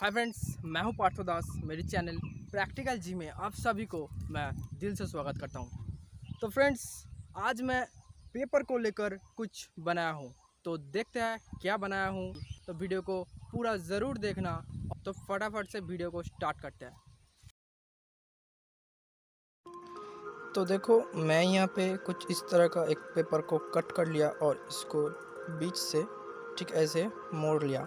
Hi friends, मैं हूं पार्था। मेरी चैनल प्रैक्टिकल जी में आप सभी को मैं दिल से स्वागत करता हूं। तो फ्रेंड्स, आज मैं पेपर को लेकर कुछ बनाया हूं, तो देखते हैं क्या बनाया हूं। तो वीडियो को पूरा ज़रूर देखना। तो फटाफट से वीडियो को स्टार्ट करते हैं। तो देखो, मैं यहाँ पे कुछ इस तरह का एक पेपर को कट कर लिया और इसको बीच से ठीक ऐसे मोड़ लिया।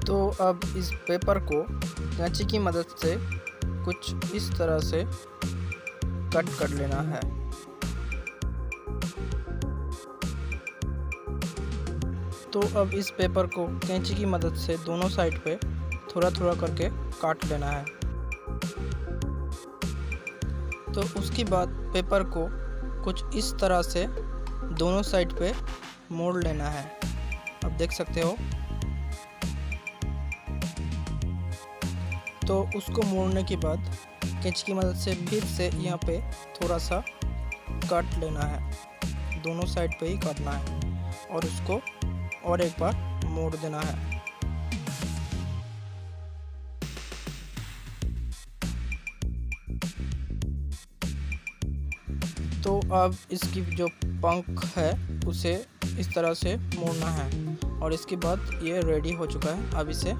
तो अब इस पेपर को कैंची की मदद से कुछ इस तरह से कट कर लेना है। तो अब इस पेपर को कैंची की मदद से दोनों साइड पे थोड़ा थोड़ा करके काट लेना है। तो उसके बाद पेपर को कुछ इस तरह से दोनों साइड पे मोड़ लेना है। अब देख सकते हो। तो उसको मोड़ने के बाद कैंची की मदद से फिर से यहाँ पे थोड़ा सा काट लेना है। दोनों साइड पे ही काटना है और उसको और एक बार मोड़ देना है। तो अब इसकी जो पंख है उसे इस तरह से मोड़ना है और इसके बाद ये रेडी हो चुका है। अब इसे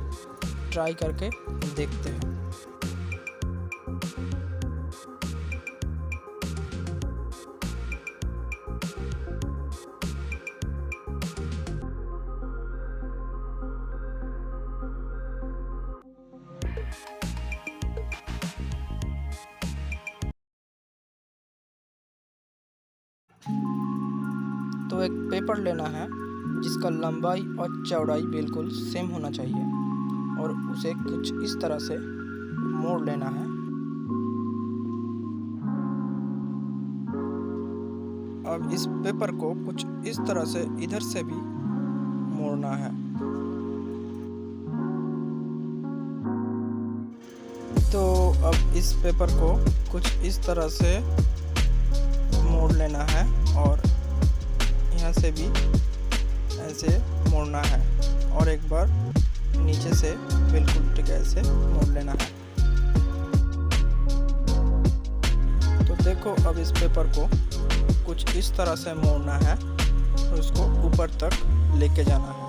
ट्राई करके देखते हैं। तो एक पेपर लेना है जिसका लंबाई और चौड़ाई बिल्कुल सेम होना चाहिए और उसे कुछ इस तरह से मोड़ लेना है। अब इस पेपर को कुछ इस तरह से इधर से भी मोड़ना है। तो अब इस पेपर को कुछ इस तरह से मोड़ लेना है और यहाँ से भी ऐसे मोड़ना है और एक बार नीचे से बिल्कुल ठीक ऐसे मोड़ लेना है। तो देखो, अब इस पेपर को कुछ इस तरह से मोड़ना है और उसको ऊपर तक लेके जाना है।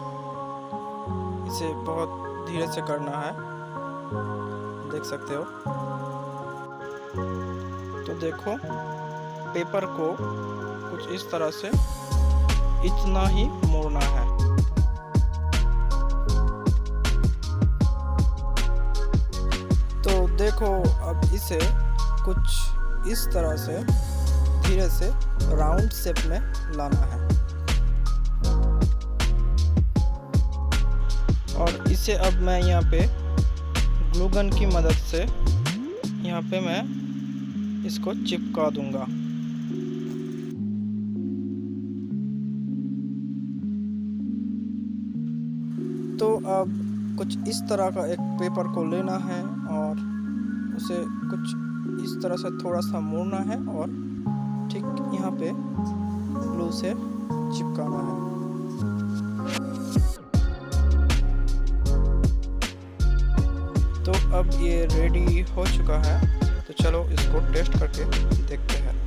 इसे बहुत धीरे से करना है, देख सकते हो। तो देखो, पेपर को कुछ इस तरह से इतना ही मोड़ना है। तो देखो, अब इसे कुछ इस तरह से धीरे से राउंड शेप में लाना है और इसे अब मैं यहाँ पे ग्लू गन की मदद से यहाँ पे मैं इसको चिपका दूंगा। तो अब कुछ इस तरह का एक पेपर को लेना है और उसे कुछ इस तरह से थोड़ा सा मोड़ना है और ठीक यहाँ पे ग्लू से चिपकाना है। तो अब ये रेडी हो चुका है। तो चलो इसको टेस्ट करके देखते हैं।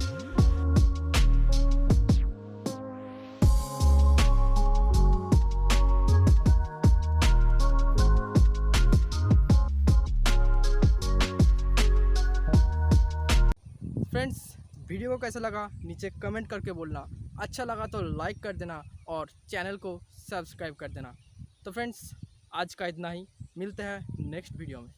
फ्रेंड्स, वीडियो को कैसा लगा नीचे कमेंट करके बोलना। अच्छा लगा तो लाइक कर देना और चैनल को सब्सक्राइब कर देना। तो फ्रेंड्स, आज का इतना ही। मिलते हैं नेक्स्ट वीडियो में।